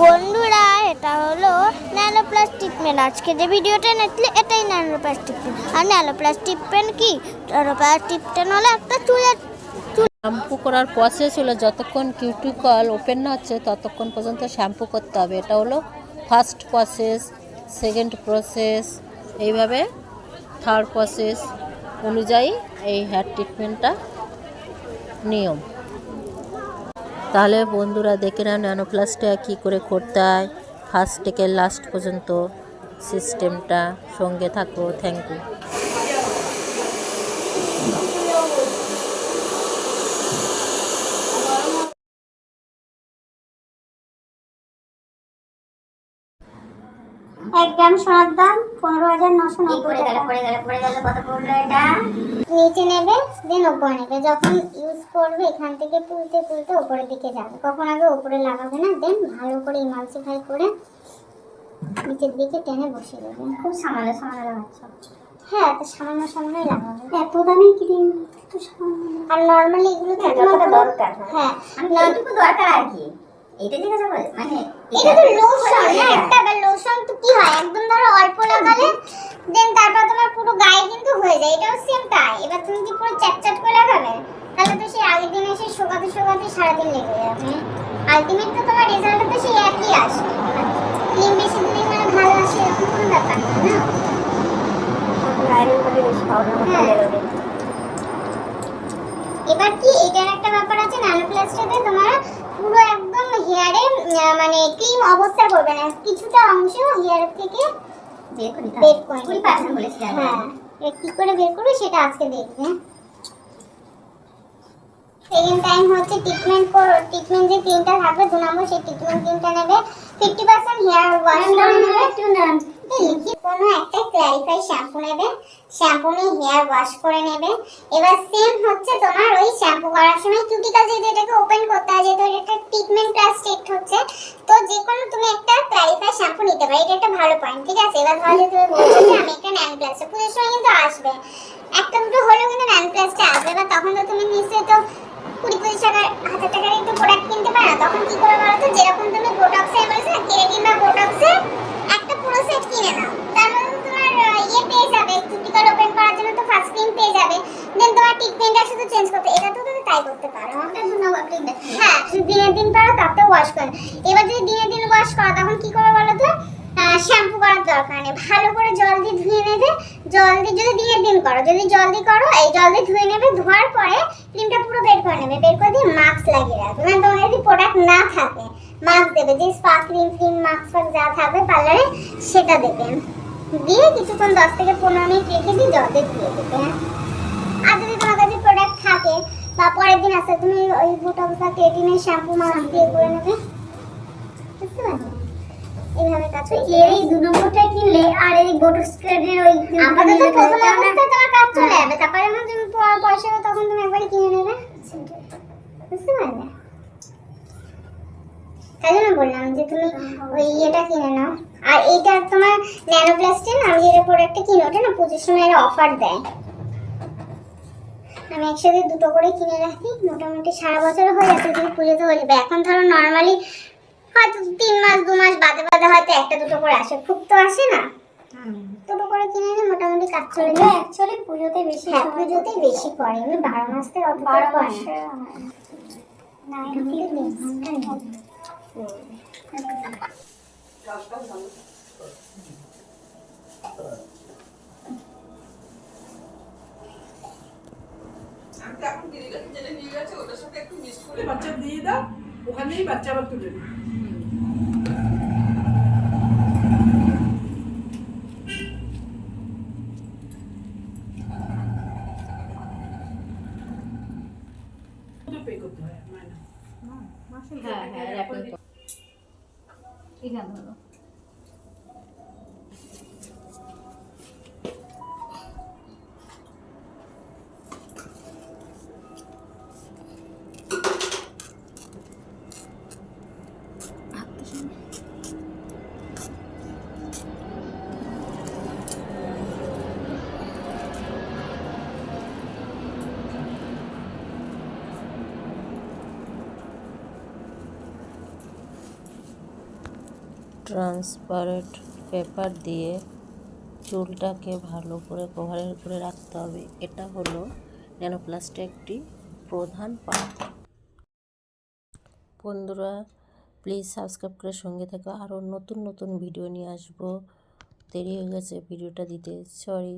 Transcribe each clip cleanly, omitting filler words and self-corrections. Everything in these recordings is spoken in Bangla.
বন্ধুরা, এটা হলো ন্যানো প্লাস ট্রিটমেন্ট। আজকে যে ভিডিওটা নিচ্ছি এটাই ন্যানো প্লাস ট্রিটমেন্ট। আর ন্যানো প্লাস ট্রিটমেন্ট কি? ন্যানো প্লাস ট্রিটমেন্ট হলো একটা চুলের শ্যাম্পু করার প্রসেস হলো যতক্ষণ কিউটিকল ওপেন না হচ্ছে ততক্ষণ পর্যন্ত শ্যাম্পু করতে হবে। এটা হলো ফার্স্ট প্রসেস, সেকেন্ড প্রসেস, এইভাবে থার্ড প্রসেস অনুযায়ী এই হেয়ার ট্রিটমেন্টটা নিয়ম। তাহলে বন্ধুরা দেখে নাও ন্যানোপ্লাসটা কী করে করতে হয়, ফার্স্ট থেকে লাস্ট পর্যন্ত সিস্টেমটা। সঙ্গে থাকো। Thank you. এক গ্রাম সোনার দাম 15,990 টাকা। কত পড়লো এটা? নিচে নেবে, দেন উপরে নেবে। যখন ইউজ করবে এখান থেকে তুলতে তুলতে উপরের দিকে যাবে। কখন আগে উপরে লাগাবে না, দেন ভালো করে ইমালসিফাই করে নিচের দিকে টেনে বসিয়ে দেবে। খুব সামান্য সামান্য লাগাচ্ছ? হ্যাঁ, তো সামান্য সামান্যই লাগাবে। এত দামি ক্রিম তো সামান্য। আর নরমালি এগুলো তো তোমার দরকার। হ্যাঁ, এইটুকু দরকার আর কি। এটা ঠিক আছে, মানে এটা তো লোশন না, একটা লোশন তো কি হয়, একদম ধরো অল্প লাগালে দেন তারপর তোমার পুরো গায়ে কিন্তু হয়ে যায়। এটাও সেম তাই। এবার তুমি কি পুরো চ্যাট করে লাগাবে, তাহলে তো সেই আগের দিন এসে শোকাতে শোকাতে সারাদিন লেগে যাবে। আলটিমেট তো তোমার রেজাল্টটা তো সেই একই আসবে। ক্রিম বেশি দিলে মানে ভালো আসে এরকম কোনো ব্যাপার না, না? এবার কি এটার একটা ব্যাপার আছে, ন্যানোপ্লাস্টে তোমার পুরো একদম হেয়ারে মানে ক্রিম অবস্থা করবে না, কিছুটা অংশ হেয়ার থেকে বের করে 20% বলেছিলাম। হ্যাঁ, কি করে বের করবে সেটা আজকে দেখবে। সেকেন্ড টাইম হচ্ছে ট্রিটমেন্ট যে ক্রিমটা থাকবে 2 নম্বর, সেই ট্রিটমেন্ট ক্রিমটা নেবে। 50% হেয়ার ওয়াশ করে নেবে। কোনো একটা ক্ল্যারিফাই শ্যাম্পু নেবে, শ্যাম্পু নিয়ে হেয়ার ওয়াশ করে নেবে। এবার সেম হচ্ছে তোমার ওই শ্যাম্পু করার সময় কিউটিকল যেহেতু এটাকে ওপেন করতে হয়, যেহেতু এটা ট্রিটমেন্ট প্লাস স্টেট হচ্ছে, তো যে কোনো তুমি একটা ক্ল্যারিফাই শ্যাম্পু নিতে পারো। এটা একটা ভালো পয়েন্ট, ঠিক আছে? এবার ধরো যে তুমি বলছো যে আমি একটা ন্যানো প্লাস্টে পুজোর সময় কিন্তু আসবে, একটা দুটো হলেও কিন্তু ন্যানো প্লাস্টে আসবে। এবার তখন তো তুমি নিশ্চয়ই তো 20-25 টাকার 1000 টাকার একটু প্রোডাক্ট কিনতে পারো না। তখন কি করে বলো তো, যেরকম তুমি বোটক্সে বলেছো না, কেরাটিন বা বোটক্সে একটা পুরো সেট কিনে নাও। তার মধ্যে তোমার পেয়ে যাবে, কিউটিকল ওপেন করার জন্য তো ফার্স্ট ক্রিম পেয়ে যাবে। দেন তোমার ট্রিটমেন্টটা শুধু চেঞ্জ করতে, এটা তো তুমি তাই করতে পারো। হ্যাঁ, দিনের দিন পারো তাতে ওয়াশ করে। এবার যদি দিনের দিন ওয়াশ করো তখন কি করবে বলো তো, শ্যাম্পু করার দরকার নেই, ভালো করে জল দিয়ে ধুয়ে নেবে। জল দিয়ে যদি দিনের দিন করো, যদি জল দিয়ে করো, এই জল দিয়ে ধুয়ে নেবে। ধোয়ার পরে ক্রিমটা পুরো বের করে নেবে। বের করে দিয়ে মাস্ক লাগিয়ে রাখবে। মানে তোমার যদি প্রোডাক্ট না থাকে মাস্ক দেবে, যে স্পা ক্রিম মাস্ক যা থাকবে পার্লারে সেটা দেবে। দিয়ে কিছুক্ষণ 10 থেকে 15 মিনিট রেখে দিয়ে জল দিয়ে ধুয়ে দেবে। আর যদি তোমার কাছে প্রোডাক্ট থাকে বা পরের দিন আসে, তুমি ওই বোটক্স বা কেরাটিনের শ্যাম্পু মাস্ক দিয়ে করে নেবে। বুঝতে পারছো? এইভাবে কাজ করতে। এই 2 নম্বরটা কিনলে আর এই বোটক্স কেরাটিনের ওই আপাতত প্রথম অবস্থায় তোমার কাজ চলে যাবে। তারপরে যখন তুমি পয়সা হবে তখন তুমি একবারই কিনে নেবে। বুঝতে পারলে? তাই জন্য বললাম যে তুমি ওই এটা কিনে নাও। আর এইটা তোমার ন্যানোপ্লাস্টে না, আমি যেটা প্রোডাক্টটা কিনি ওটা না পুজোর সময় এর অফার দেয়। আমি একসাথে দুটো করে কিনে রাখি, মোটামুটি সারা বছর হয়ে যাচ্ছে। যদি পুজোতে হয়ে যাবে, এখন ধরো নর্মালি হয়তো 3 মাস 2 মাস বাদে বাদে হয়তো একটা দুটো করে আসে, খুব তো আসে না। দুটো করে কিনে নিলে মোটামুটি কাজ চলে যায়। অ্যাকচুয়ালি পুজোতে বেশি, হ্যাঁ পুজোতেই বেশি করে। এমনি 12 মাস থেকে অত 12 মাস না, এমনি 3 ঘন্টা নেই। বাচ্চা দিয়ে দাও, ওখানেই বাচ্চা আবার তুলে দিই। পে করতে হয় মাইনা। হ্যাঁ হ্যাঁ, র্যাপিং এখানে হলো। ট্রান্সপারেন্ট পেপার দিয়ে চুলটাকে ভালো করে কভারের করে রাখতে হবে। এটা হলো ন্যানোপ্লাস্টের একটি প্রধান পার্ট। বন্ধুরা প্লিজ সাবস্ক্রাইব করে সঙ্গে থাকো, আরও নতুন নতুন ভিডিও নিয়ে আসবো। দেরি হয়ে গেছে ভিডিওটা দিতে, সরি।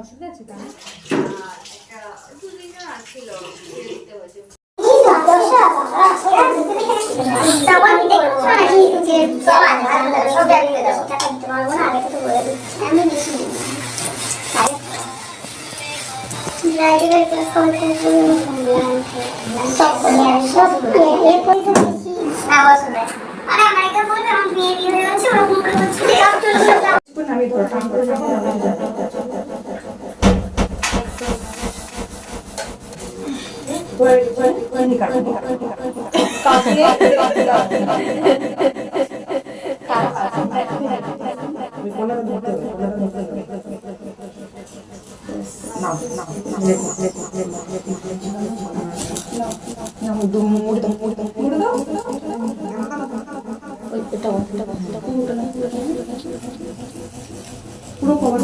অসুবিধা আছে তাহলে পুরো কভার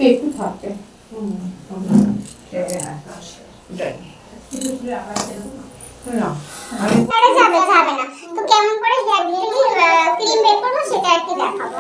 একটু থাকে যাবে যাবে না তো কেমন করে হেয়ার ক্রিম বের করবো সেটা আর কি দেখাবো।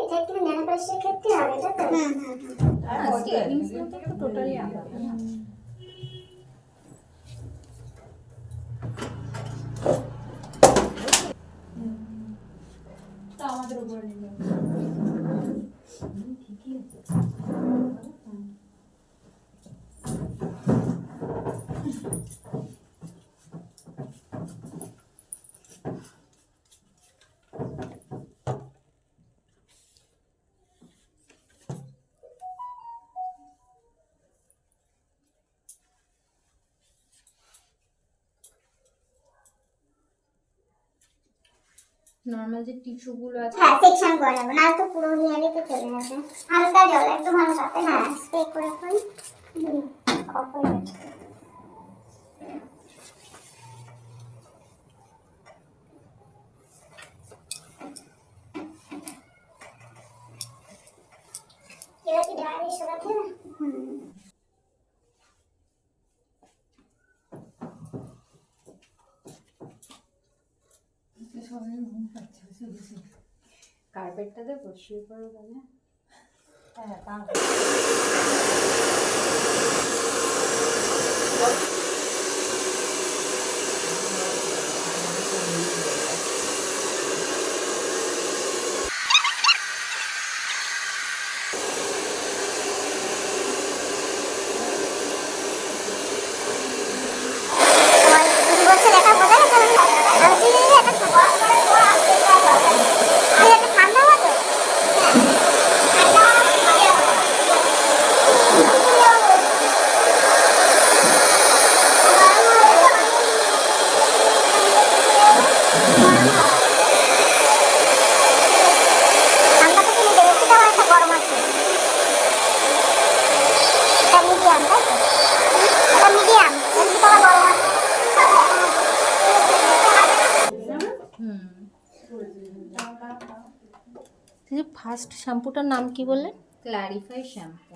এটা একটু ন্যানোপ্লাস্টের ক্ষেত্রে হবে তো টোটালি আলাদা। আমাদের উপরে ঠিকই আছে। নরমাল যে টিস্যু গুলো আছে হ্যাঁ সেকশন করে নেব, না তো পুরো হেয়ারে তো চলে যাবে। হালকা জল একদম হালকা, হ্যাঁ স্প্রে করে ফেল অফ হয়ে যাচ্ছে। এবার কি ড্রাই সরাতে না কার্পেটটাতে বসিয়ে পড়ো বলে। হ্যাঁ তা ফার্স্ট শ্যাম্পুটার নাম কি বললেন? Clarify shampoo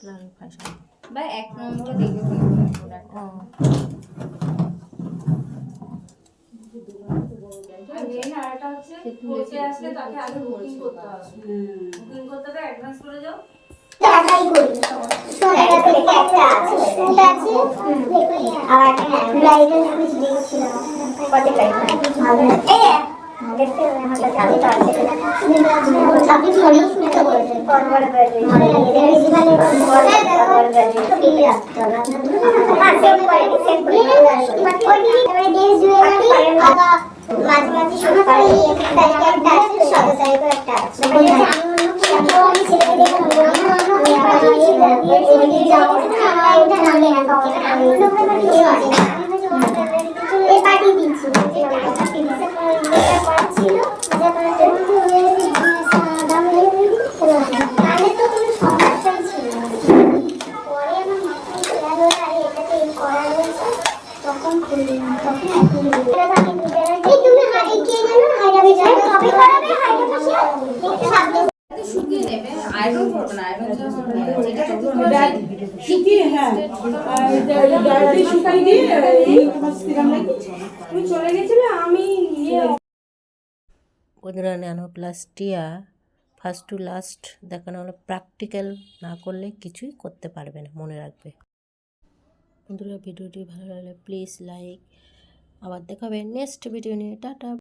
clarify shampoo. বা 1 নম্বরে দেখবে কোনো ও আর মেইন আরেকটা হচ্ছে বলতে আসলে তাকে আগে বুকিং করতে হবে। বুকিং করতে হবে, অ্যাডভান্স করে যাও। টাকাই করি সোনাটা থেকে একটা আছে ওটা আছে আর একটা ব্রাইডাল সুইচ দিয়েছিল কত টাকা এই দেখতে আমাকে চাবি তো আছে চাবি ধরে শুনতে বলেছে ফরওয়ার্ড করে মানে এই জীবনে ফরওয়ার্ড করে তো বিলি আসতো না মাসে করে সেট করে ওই দিন ডেজ জুয়েলারি আবা মাঝে মাঝে সময় করে একটা একটা আছে 17 তারিখে একটা আছে আমি ছেড়ে দেখুন এই পার্টি দিচ্ছি তাহলে তো কোনো সমস্যাই ছিল না। পরে আমার মাথায় খেলা ধরে আরে এটাতে এই করা রয়েছে তখন খুললাম তখন এই তুমি কে জানো হাইড্রোফেশিয়াল কবে করাবে হাইড্রোফেশিয়াল সামনে শুকিয়ে নেবে আয়রন করবে না আয়রন শুকিয়ে হ্যাঁ ডাইরেক্টলি শুকিয়ে দিয়ে এই তোমার সিরাম লাগিয়েছি। তুমি চলে গেছিলে আমি বন্ধুরা ন্যানোপ্লাস্টিয়া ফার্স্ট টু লাস্ট দেখানো হলো, প্র্যাকটিক্যাল না করলে কিছুই করতে পারবে না, মনে রাখবে। বন্ধুরা ভিডিওটি ভালো লাগলে প্লিজ লাইক, আবার দেখাবে নেক্সট ভিডিও নিয়ে। টাটা।